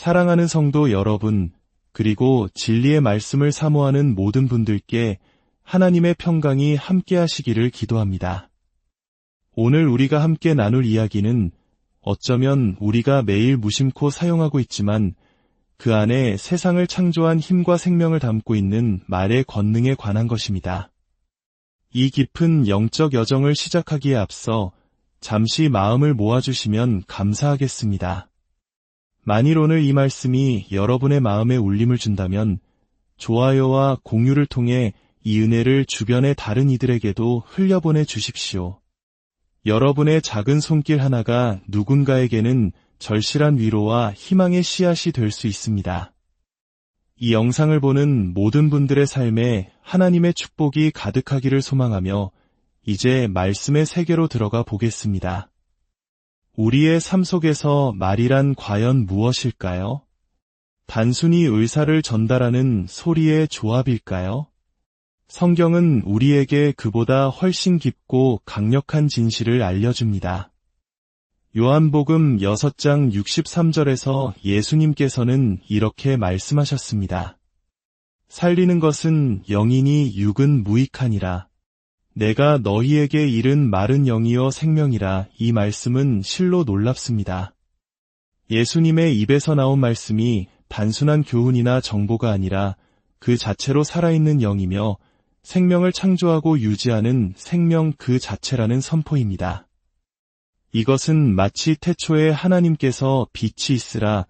사랑하는 성도 여러분, 그리고 진리의 말씀을 사모하는 모든 분들께 하나님의 평강이 함께 하시기를 기도합니다. 오늘 우리가 함께 나눌 이야기는 어쩌면 우리가 매일 무심코 사용하고 있지만 그 안에 세상을 창조한 힘과 생명을 담고 있는 말의 권능에 관한 것입니다. 이 깊은 영적 여정을 시작하기에 앞서 잠시 마음을 모아주시면 감사하겠습니다. 만일 오늘 이 말씀이 여러분의 마음에 울림을 준다면 좋아요와 공유를 통해 이 은혜를 주변의 다른 이들에게도 흘려보내 주십시오. 여러분의 작은 손길 하나가 누군가에게는 절실한 위로와 희망의 씨앗이 될 수 있습니다. 이 영상을 보는 모든 분들의 삶에 하나님의 축복이 가득하기를 소망하며 이제 말씀의 세계로 들어가 보겠습니다. 우리의 삶 속에서 말이란 과연 무엇일까요? 단순히 의사를 전달하는 소리의 조합일까요? 성경은 우리에게 그보다 훨씬 깊고 강력한 진실을 알려줍니다. 요한복음 6장 63절에서 예수님께서는 이렇게 말씀하셨습니다. 살리는 것은 영이니 육은 무익하니라. 내가 너희에게 이른 말은 영이요 생명이라. 이 말씀은 실로 놀랍습니다. 예수님의 입에서 나온 말씀이 단순한 교훈이나 정보가 아니라 그 자체로 살아있는 영이며 생명을 창조하고 유지하는 생명 그 자체라는 선포입니다. 이것은 마치 태초에 하나님께서 빛이 있으라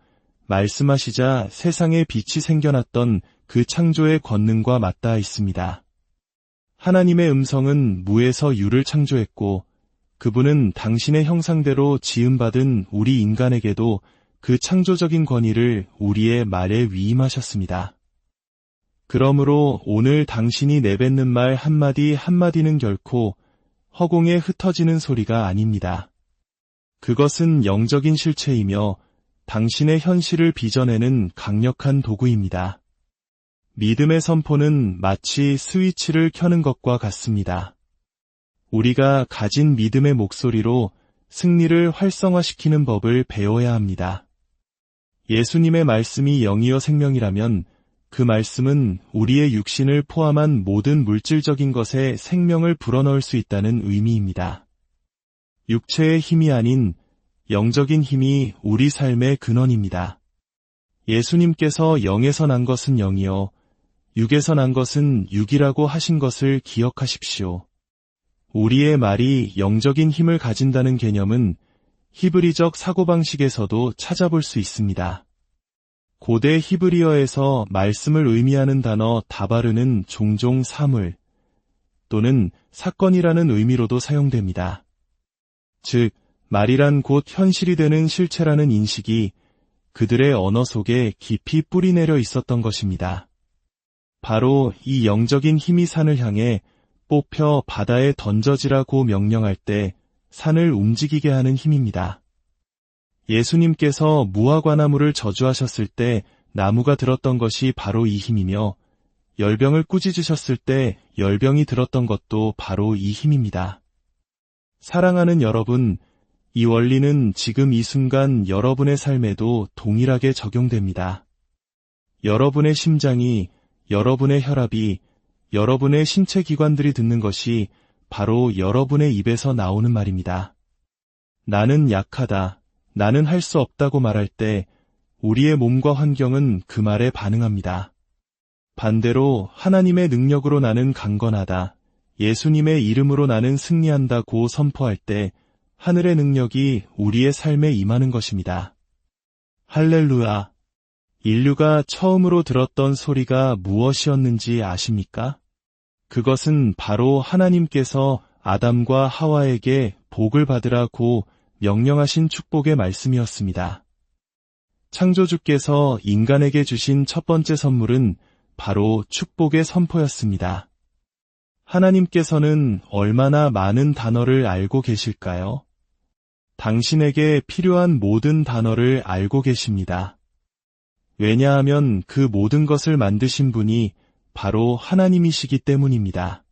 말씀하시자 세상에 빛이 생겨났던 그 창조의 권능과 맞닿아 있습니다. 하나님의 음성은 무에서 유를 창조했고 그분은 당신의 형상대로 지음받은 우리 인간에게도 그 창조적인 권위를 우리의 말에 위임하셨습니다. 그러므로 오늘 당신이 내뱉는 말 한마디 한마디는 결코 허공에 흩어지는 소리가 아닙니다. 그것은 영적인 실체이며 당신의 현실을 빚어내는 강력한 도구입니다. 믿음의 선포는 마치 스위치를 켜는 것과 같습니다. 우리가 가진 믿음의 목소리로 승리를 활성화시키는 법을 배워야 합니다. 예수님의 말씀이 영이요 생명이라면 그 말씀은 우리의 육신을 포함한 모든 물질적인 것에 생명을 불어넣을 수 있다는 의미입니다. 육체의 힘이 아닌 영적인 힘이 우리 삶의 근원입니다. 예수님께서 영에서 난 것은 영이요 육에서 난 것은 육이라고 하신 것을 기억하십시오. 우리의 말이 영적인 힘을 가진다는 개념은 히브리적 사고방식에서도 찾아볼 수 있습니다. 고대 히브리어에서 말씀을 의미하는 단어 다바르는 종종 사물 또는 사건이라는 의미로도 사용됩니다. 즉, 말이란 곧 현실이 되는 실체라는 인식이 그들의 언어 속에 깊이 뿌리내려 있었던 것입니다. 바로 이 영적인 힘이 산을 향해 뽑혀 바다에 던져지라고 명령할 때 산을 움직이게 하는 힘입니다. 예수님께서 무화과나무를 저주하셨을 때 나무가 들었던 것이 바로 이 힘이며 열병을 꾸짖으셨을 때 열병이 들었던 것도 바로 이 힘입니다. 사랑하는 여러분, 이 원리는 지금 이 순간 여러분의 삶에도 동일하게 적용됩니다. 여러분의 심장이, 여러분의 혈압이, 여러분의 신체 기관들이 듣는 것이 바로 여러분의 입에서 나오는 말입니다. 나는 약하다, 나는 할 수 없다고 말할 때 우리의 몸과 환경은 그 말에 반응합니다. 반대로 하나님의 능력으로 나는 강건하다, 예수님의 이름으로 나는 승리한다고 선포할 때 하늘의 능력이 우리의 삶에 임하는 것입니다. 할렐루야! 인류가 처음으로 들었던 소리가 무엇이었는지 아십니까? 그것은 바로 하나님께서 아담과 하와에게 복을 받으라고 명령하신 축복의 말씀이었습니다. 창조주께서 인간에게 주신 첫 번째 선물은 바로 축복의 선포였습니다. 하나님께서는 얼마나 많은 단어를 알고 계실까요? 당신에게 필요한 모든 단어를 알고 계십니다. 왜냐하면 그 모든 것을 만드신 분이 바로 하나님이시기 때문입니다.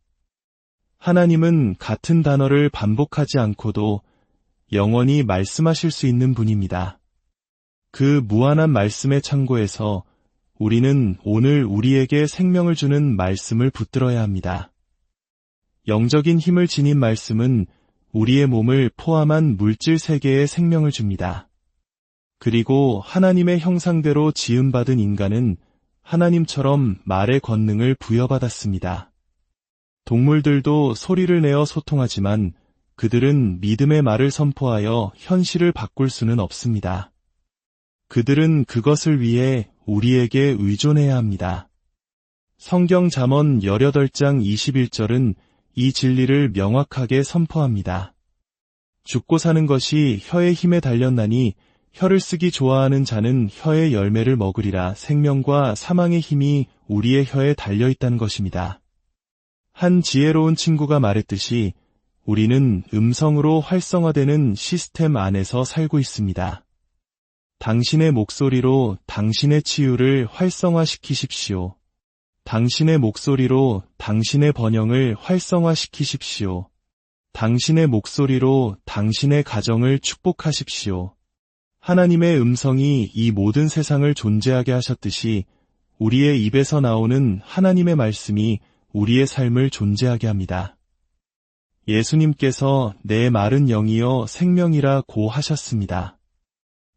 하나님은 같은 단어를 반복하지 않고도 영원히 말씀하실 수 있는 분입니다. 그 무한한 말씀의 창고에서 우리는 오늘 우리에게 생명을 주는 말씀을 붙들어야 합니다. 영적인 힘을 지닌 말씀은 우리의 몸을 포함한 물질 세계에 생명을 줍니다. 그리고 하나님의 형상대로 지음받은 인간은 하나님처럼 말의 권능을 부여받았습니다. 동물들도 소리를 내어 소통하지만 그들은 믿음의 말을 선포하여 현실을 바꿀 수는 없습니다. 그들은 그것을 위해 우리에게 의존해야 합니다. 성경 잠언 18장 21절은 이 진리를 명확하게 선포합니다. 죽고 사는 것이 혀의 힘에 달렸나니 혀를 쓰기 좋아하는 자는 혀의 열매를 먹으리라. 생명과 사망의 힘이 우리의 혀에 달려있다는 것입니다. 한 지혜로운 친구가 말했듯이 우리는 음성으로 활성화되는 시스템 안에서 살고 있습니다. 당신의 목소리로 당신의 치유를 활성화시키십시오. 당신의 목소리로 당신의 번영을 활성화시키십시오. 당신의 목소리로 당신의 가정을 축복하십시오. 하나님의 음성이 이 모든 세상을 존재하게 하셨듯이 우리의 입에서 나오는 하나님의 말씀이 우리의 삶을 존재하게 합니다. 예수님께서 내 말은 영이요 생명이라고 하셨습니다.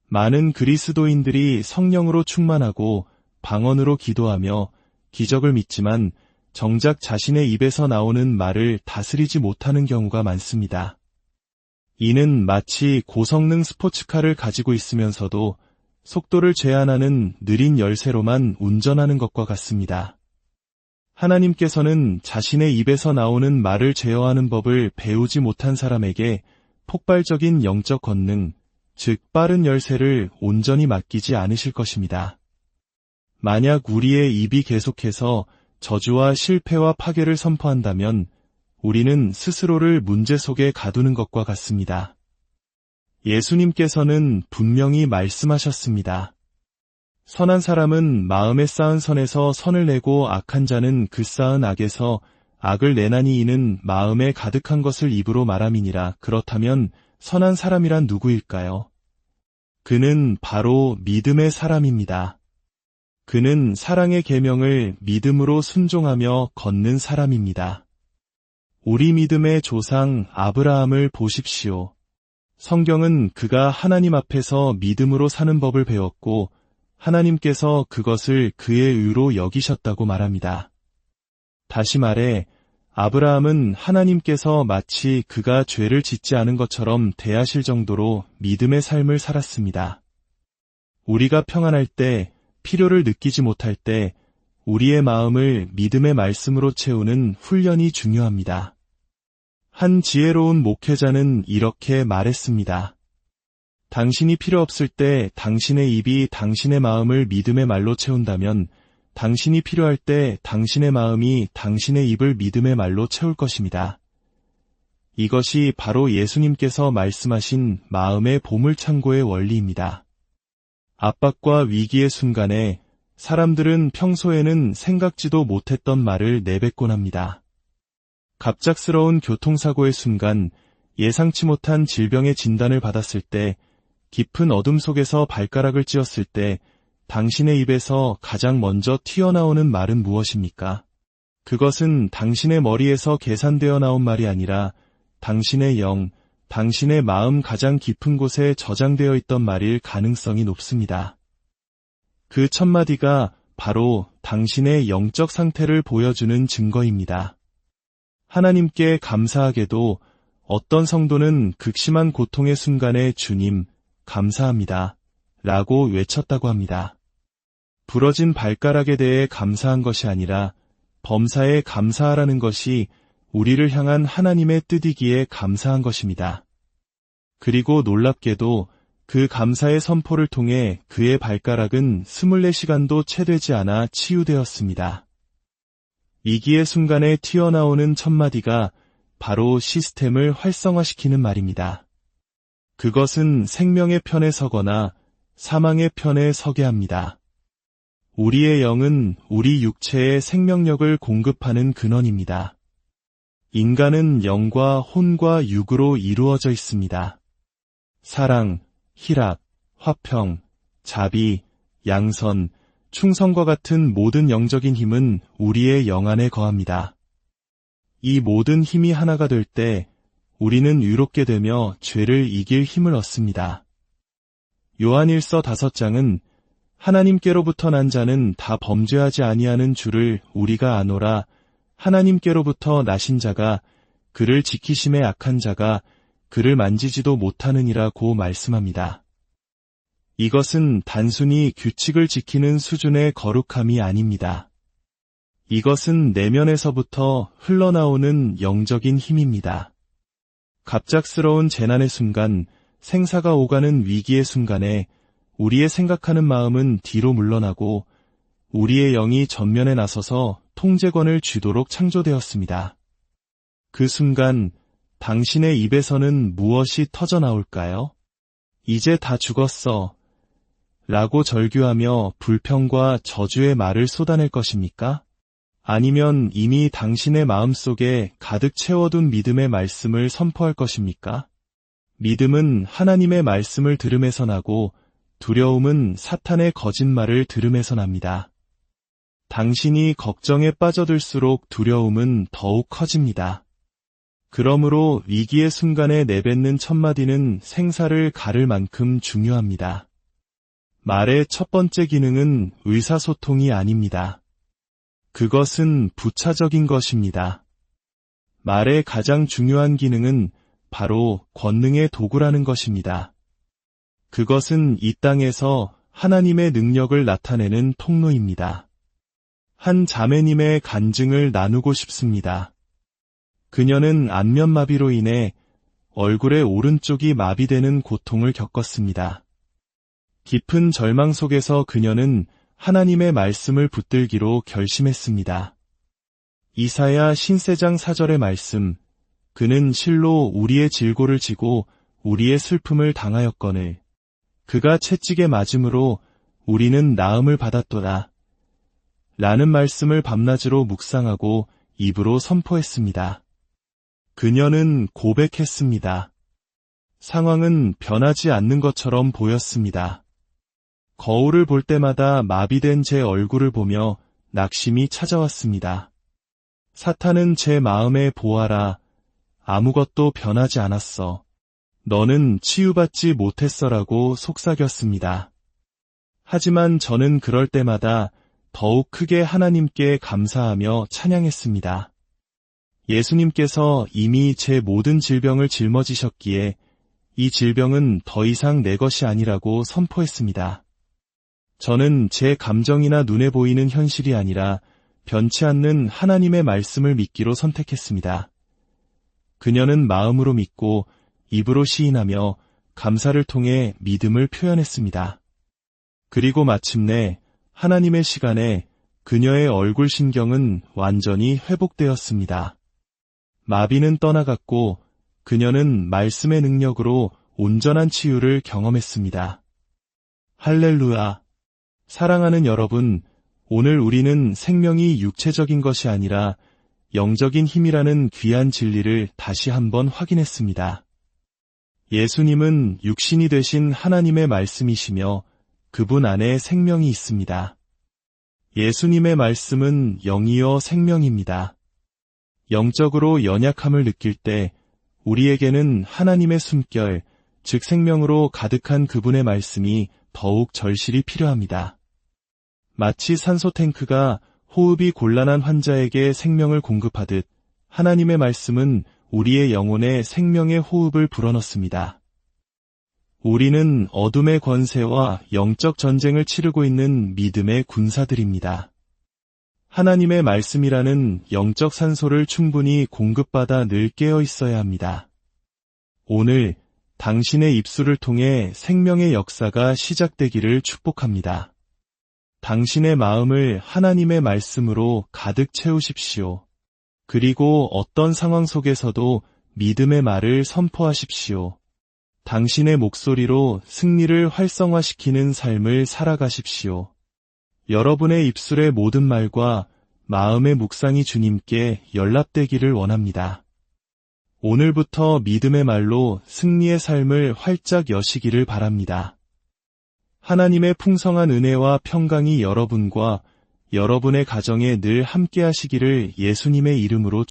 많은 그리스도인들이 성령으로 충만하고 방언으로 기도하며 기적을 믿지만 정작 자신의 입에서 나오는 말을 다스리지 못하는 경우가 많습니다. 이는 마치 고성능 스포츠카를 가지고 있으면서도 속도를 제한하는 느린 열쇠로만 운전하는 것과 같습니다. 하나님께서는 자신의 입에서 나오는 말을 제어하는 법을 배우지 못한 사람에게 폭발적인 영적 권능, 즉 빠른 열쇠를 온전히 맡기지 않으실 것입니다. 만약 우리의 입이 계속해서 저주와 실패와 파괴를 선포한다면 우리는 스스로를 문제 속에 가두는 것과 같습니다. 예수님께서는 분명히 말씀하셨습니다. 선한 사람은 마음에 쌓은 선에서 선을 내고 악한 자는 그 쌓은 악에서 악을 내나니 이는 마음에 가득한 것을 입으로 말함이니라. 그렇다면 선한 사람이란 누구일까요? 그는 바로 믿음의 사람입니다. 그는 사랑의 계명을 믿음으로 순종하며 걷는 사람입니다. 우리 믿음의 조상 아브라함을 보십시오. 성경은 그가 하나님 앞에서 믿음으로 사는 법을 배웠고 하나님께서 그것을 그의 의로 여기셨다고 말합니다. 다시 말해 아브라함은 하나님께서 마치 그가 죄를 짓지 않은 것처럼 대하실 정도로 믿음의 삶을 살았습니다. 우리가 평안할 때, 필요를 느끼지 못할 때 우리의 마음을 믿음의 말씀으로 채우는 훈련이 중요합니다. 한 지혜로운 목회자는 이렇게 말했습니다. 당신이 필요 없을 때 당신의 입이 당신의 마음을 믿음의 말로 채운다면 당신이 필요할 때 당신의 마음이 당신의 입을 믿음의 말로 채울 것입니다. 이것이 바로 예수님께서 말씀하신 마음의 보물창고의 원리입니다. 압박과 위기의 순간에 사람들은 평소에는 생각지도 못했던 말을 내뱉곤 합니다. 갑작스러운 교통사고의 순간, 예상치 못한 질병의 진단을 받았을 때, 깊은 어둠 속에서 발가락을 찧었을 때 당신의 입에서 가장 먼저 튀어나오는 말은 무엇입니까? 그것은 당신의 머리에서 계산되어 나온 말이 아니라 당신의 영, 당신의 마음 가장 깊은 곳에 저장되어 있던 말일 가능성이 높습니다. 그 첫마디가 바로 당신의 영적 상태를 보여주는 증거입니다. 하나님께 감사하게도 어떤 성도는 극심한 고통의 순간에 주님, 감사합니다. 라고 외쳤다고 합니다. 부러진 발가락에 대해 감사한 것이 아니라 범사에 감사하라는 것이 우리를 향한 하나님의 뜻이기에 감사한 것입니다. 그리고 놀랍게도 그 감사의 선포를 통해 그의 발가락은 24시간도 채 되지 않아 치유되었습니다. 위기의 순간에 튀어나오는 첫마디가 바로 시스템을 활성화시키는 말입니다. 그것은 생명의 편에 서거나 사망의 편에 서게 합니다. 우리의 영은 우리 육체의 생명력을 공급하는 근원입니다. 인간은 영과 혼과 육으로 이루어져 있습니다. 사랑, 희락, 화평, 자비, 양선, 충성과 같은 모든 영적인 힘은 우리의 영 안에 거합니다. 이 모든 힘이 하나가 될 때 우리는 유롭게 되며 죄를 이길 힘을 얻습니다. 요한일서 5장은 하나님께로부터 난 자는 다 범죄하지 아니하는 줄을 우리가 아노라. 하나님께로부터 나신 자가 그를 지키심에 악한 자가 그를 만지지도 못하느니라고 말씀합니다. 이것은 단순히 규칙을 지키는 수준의 거룩함이 아닙니다. 이것은 내면에서부터 흘러나오는 영적인 힘입니다. 갑작스러운 재난의 순간, 생사가 오가는 위기의 순간에 우리의 생각하는 마음은 뒤로 물러나고 우리의 영이 전면에 나서서 통제권을 쥐도록 창조되었습니다. 그 순간 당신의 입에서는 무엇이 터져 나올까요? 이제 다 죽었어. 라고 절규하며 불평과 저주의 말을 쏟아낼 것입니까? 아니면 이미 당신의 마음속에 가득 채워둔 믿음의 말씀을 선포할 것입니까? 믿음은 하나님의 말씀을 들음에서 나고 두려움은 사탄의 거짓말을 들음에서 납니다. 당신이 걱정에 빠져들수록 두려움은 더욱 커집니다. 그러므로 위기의 순간에 내뱉는 첫마디는 생사를 가를 만큼 중요합니다. 말의 첫 번째 기능은 의사소통이 아닙니다. 그것은 부차적인 것입니다. 말의 가장 중요한 기능은 바로 권능의 도구라는 것입니다. 그것은 이 땅에서 하나님의 능력을 나타내는 통로입니다. 한 자매님의 간증을 나누고 싶습니다. 그녀는 안면마비로 인해 얼굴의 오른쪽이 마비되는 고통을 겪었습니다. 깊은 절망 속에서 그녀는 하나님의 말씀을 붙들기로 결심했습니다. 이사야 신세장 4절의 말씀, 그는 실로 우리의 질고를 지고 우리의 슬픔을 당하였거늘 그가 채찍에 맞음으로 우리는 나음을 받았도다. 라는 말씀을 밤낮으로 묵상하고 입으로 선포했습니다. 그녀는 고백했습니다. 상황은 변하지 않는 것처럼 보였습니다. 거울을 볼 때마다 마비된 제 얼굴을 보며 낙심이 찾아왔습니다. 사탄은 제 마음에 보아라. 아무것도 변하지 않았어. 너는 치유받지 못했어라고 속삭였습니다. 하지만 저는 그럴 때마다 더욱 크게 하나님께 감사하며 찬양했습니다. 예수님께서 이미 제 모든 질병을 짊어지셨기에 이 질병은 더 이상 내 것이 아니라고 선포했습니다. 저는 제 감정이나 눈에 보이는 현실이 아니라 변치 않는 하나님의 말씀을 믿기로 선택했습니다. 그녀는 마음으로 믿고 입으로 시인하며 감사를 통해 믿음을 표현했습니다. 그리고 마침내 하나님의 시간에 그녀의 얼굴 신경은 완전히 회복되었습니다. 마비는 떠나갔고 그녀는 말씀의 능력으로 온전한 치유를 경험했습니다. 할렐루야! 사랑하는 여러분, 오늘 우리는 생명이 육체적인 것이 아니라 영적인 힘이라는 귀한 진리를 다시 한번 확인했습니다. 예수님은 육신이 되신 하나님의 말씀이시며 그분 안에 생명이 있습니다. 예수님의 말씀은 영이요 생명입니다. 영적으로 연약함을 느낄 때 우리에게는 하나님의 숨결, 즉 생명으로 가득한 그분의 말씀이 더욱 절실히 필요합니다. 마치 산소 탱크가 호흡이 곤란한 환자에게 생명을 공급하듯 하나님의 말씀은 우리의 영혼에 생명의 호흡을 불어넣습니다. 우리는 어둠의 권세와 영적 전쟁을 치르고 있는 믿음의 군사들입니다. 하나님의 말씀이라는 영적 산소를 충분히 공급받아 늘 깨어 있어야 합니다. 오늘 당신의 입술을 통해 생명의 역사가 시작되기를 축복합니다. 당신의 마음을 하나님의 말씀으로 가득 채우십시오. 그리고 어떤 상황 속에서도 믿음의 말을 선포하십시오. 당신의 목소리로 승리를 활성화시키는 삶을 살아가십시오. 여러분의 입술의 모든 말과 마음의 묵상이 주님께 연락되기를 원합니다. 오늘부터 믿음의 말로 승리의 삶을 활짝 여시기를 바랍니다. 하나님의 풍성한 은혜와 평강이 여러분과 여러분의 가정에 늘 함께 하시기를 예수님의 이름으로